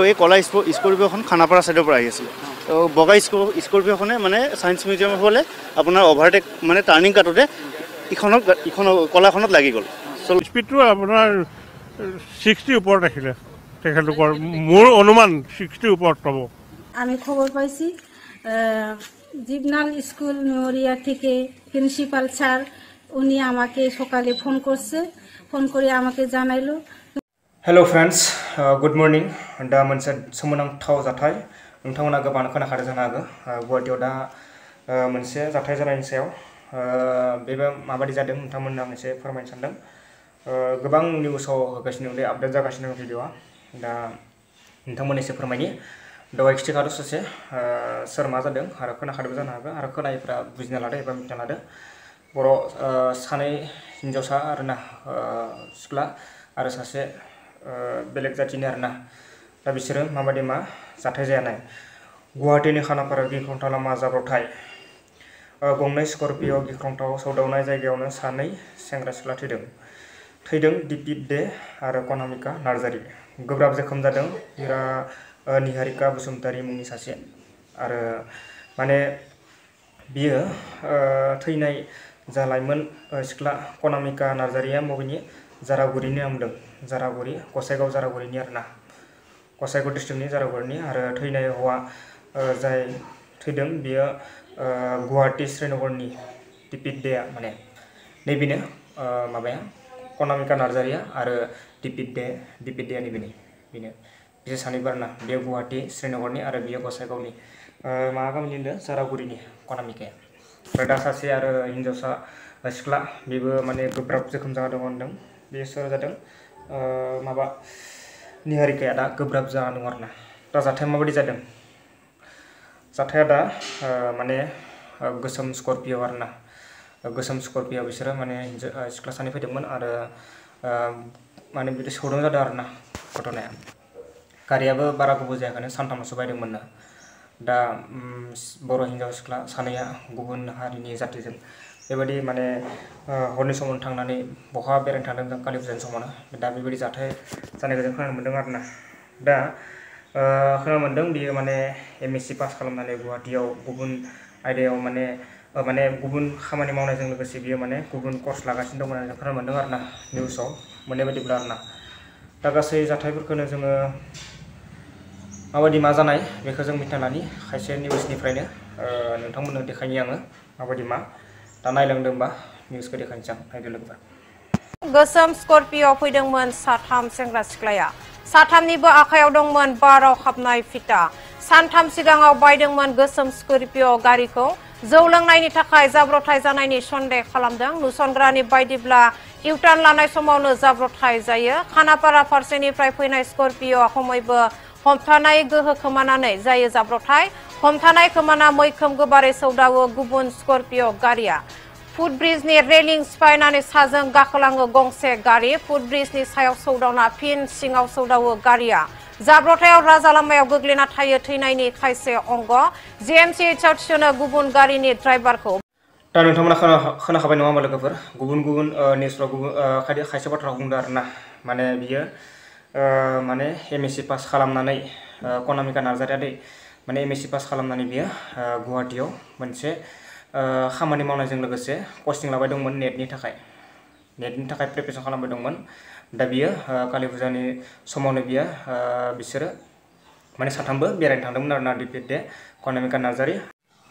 আৰু এই কলা স্কৰপিঅ'খন খানাপাৰা সাইডৰ পৰা আহি আছিল তো বগা স্কৰপিঅ'খনে মানে সায়েন্স মিউজিয়ামৰ ফালে আপোনাৰ অভাৰটেক মানে টাৰ্নিং কাটোতে ইখন কলাখনত লাগি গ'ল স্পীডটো আপোনাৰ 60 ওপৰত ৰাখিলে তেখেতলোকৰ মোৰ অনুমান 60 ওপৰত পাব আমি খবর পাইছি জিবনাল স্কুল মেমোরিয়াল থেকে প্রিন্সিপাল স্যার উনি আমাকে সকালে ফোন করছে ফোন করে আমাকে জানাইলো हेलो फ्रेंड्स गुड मर्निंग दा मोनसे सोमोनांथाव जाथाय नोंथांमोना गोबां खोनाखादों जानो हागौ गुवाहाटीयाव दा मोनसे जाथाय जानायनि सायाव बेबो माबादि जादों नोंथांमोननो आं एसे फोरमायनो सानदों गोबां निउसाव होगासिनो दं आपडेट जागासिनो दं भिडिअआ दा नोंथांमोननो एसे फोरमायनि दहाय खिथिखादों ससे सोर मा जादों आरो खोनाखादोंबो जानो हागौ आरो खोनायैफ्रा बुजिना लादो एबा मिथिना लादो बर' सानै हिनजावसा आरोना सिख्ला आरो सासे बेलेग जातिनि आरोना दा बिसोरो माबादि मा जाथाय जानाय गुवाहाटीनि खानापारा गिख्रंथाव लामा जाब्रबथाय गंनै स्करपिअ गिख्रंथाव सौदावनाय जायगायावनो सानै सेंग्रा सिख्ला थैदों दिपित दे आरो कनामिका नार्जारी गोब्राब जोखोम जादों निहारिका बसुमतारी मुंनि सासे आरो माने बियो थैनाय जा लाइमोन सिख्ला कनामिका नार्जारीया मबेनि जारागुरिनि नामदों जारागुरि गसाइगाव जारागुरिनि आरोना गसाइगाव डिस्ट्रिक्टनि जारागुरिनि आरो थैनाय हौवा जाय थैदों बियो गुवाहाटी श्रीनगरनि दिपित देया माने नैबेनो माबाया कनामिका नार्जारीया आरो दिपित देया नैबेनो बिसोर सानैबो आरोना बेयो गुवाहाटी श्रीनगरनि आरो बियो गसाइगावनि मा गामिनि होनदों जारागुरिनि कनामिकाया ओमफ्राय दा सासे आरो हिनजावसा सिख्ला बेबो माने गोब्राब जोखोम जाना दं होनदों बे सोर जादों माबा निहारिकाया दा गोब्राब जाना दं आरोना दा जाथाया माबायदि जादों जाथाया दा माने गोसोम स्करपिअ आरोना गोसोम स्करपिअ बिसोरो माने सिख्ला सानै फैदोंमोन आरो माने बिदि सौदाव जादों आरोना घटनाया गारियाबो बारा गोबाव जायाखैनो सानथामसो बायदोंमोननो दा बर' हिनजाव सिख्ला सानैया गुबुन हारिनि जातिजों बेबायदि माने हरनि समाव थांनानै बहा बेरायनो थांदों जों कालि फुजानि समावनो दा बेबायदि जाथाय जानायखौ जों खोनानो मोन्दों आरोना दा खोनानो मोन्दों बियो माने MSc पास खालामनानै गुवाहाटीयाव गुबुन आयदायाव माने गुबुन खामानि मावनायजों लोगोसे बियो माने गुबुन कर्स लागासिनो दं होननानै जों खोनानो मोन्दों आरोना निउसाव मोननाय बायदिब्ला आरोना दा गासै जाथायफोरखौनो जोङो माबायदि मा जानाय बेखौ जों मिथिना लानि खायसे निउसनिफ्रायनो नोंथांमोननो देखायनि आङो माबायदि मा दा नायलांदोंबा निउसखौ देखायनोसै आं नायदो लोगोफोर गोसोम स्करपिअ फैदोंमोन साथाम सेंग्रा सिख्लाया साथामनिबो आखायाव दंमोन बाराव हाबनाय फिटा सानथाम सिगाङाव बायदोंमोन गोसोम स्करपिअ गारिखौ जौ लोंनायनि थाखाय जाब्रबथाय जानायनि सन्देह खालामदों नुसनग्रानि बायदिब्ला इउटार्न लानाय समावनो जाब्रबथाय जायो खानापारा फारसेनिफ्राय फैनाय स्करपिअ खमैबो हमथानाय गोहो खोमानानै जायो जाब्रबथाय हमथानाय खोमाना मैखोम गोबारै सौदावो गुबुन स्करपिअ गारिया फुटब्रिजनि रेलिं सिफायनानै साजों गाखोलाङो गंसे गारि फुटब्रिजनि सायाव सौदावना फिन सिङाव सौदावो गारिया जाब्रबथायाव राजा लामायाव गोग्लैना थायो थैनायनि खायसे अंग GMCHआव थिसनो गुबुन गारिनि ड्राइभारखौ दा नोंथांमोना खोनाखाबाय नङा होमबा लोगोफोर गुबुन निउसफ्राव खायसे बाथ्रा बुंदों आरोना माने बियो माने MSc पास खालामनानै कनामिका नार्जारीया माने MSc पास खालामनानै बियो गुवाहाटीयाव मोनसे खामानि मावनायजों लोगोसे कचिं लाबाय दंमोन नेटनि थाखाय प्रिपेरेसन खालामबाय दंमोन दा बियो कालि फुजानि समावनो बिसोरो माने साथामबो बेरायनो थांदोंमोन आरोना दिपित दे कनामिका नार्जारी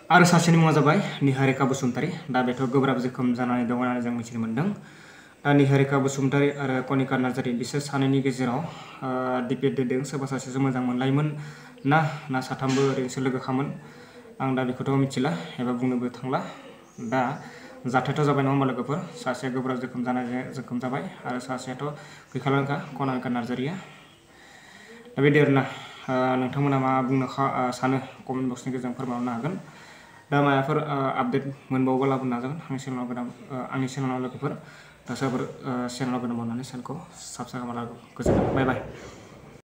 आरो सासेनि मुङा जाबाय निहारिका बसुमतारी दा बेथ' गोब्राब जोखोम जानानै दं होननानै जों मिथिनो मोन्दों दा निहारिका बसुमतारी आरो कनिका नार्जारी बिसोर सानैनि गेजेराव दिपित देदों सोरबा सासेजों मोजां मोनलायोमोन ना साथामबो ओरैनोसो लोगोखामोन आं दा बेखौथ' मिथिला एबा बुंनोबो थांला दा जाथायथ' जाबाय नङा होमबा लोगोफोर सासेया गोब्राब जोखोम जाबाय आरो सासेयाथ' गैखालानोखा कनामिका नार्जारीया दा बेदि आरोना नोंथांमोना मा बुंनो सानो कमेन्ट बक्सनि गेजेरजों फोरमायहरनो हागोन दा माबाफोर आपडेट मोनबावोबा लाबोनो नाजागोन आंनि चेनेलाव लोगोफोर दा सोरफोर चेनेलाव गोदान मावनानै चेनेलखौ साबस्क्राइब खालामना गोजोनथों बाय बाय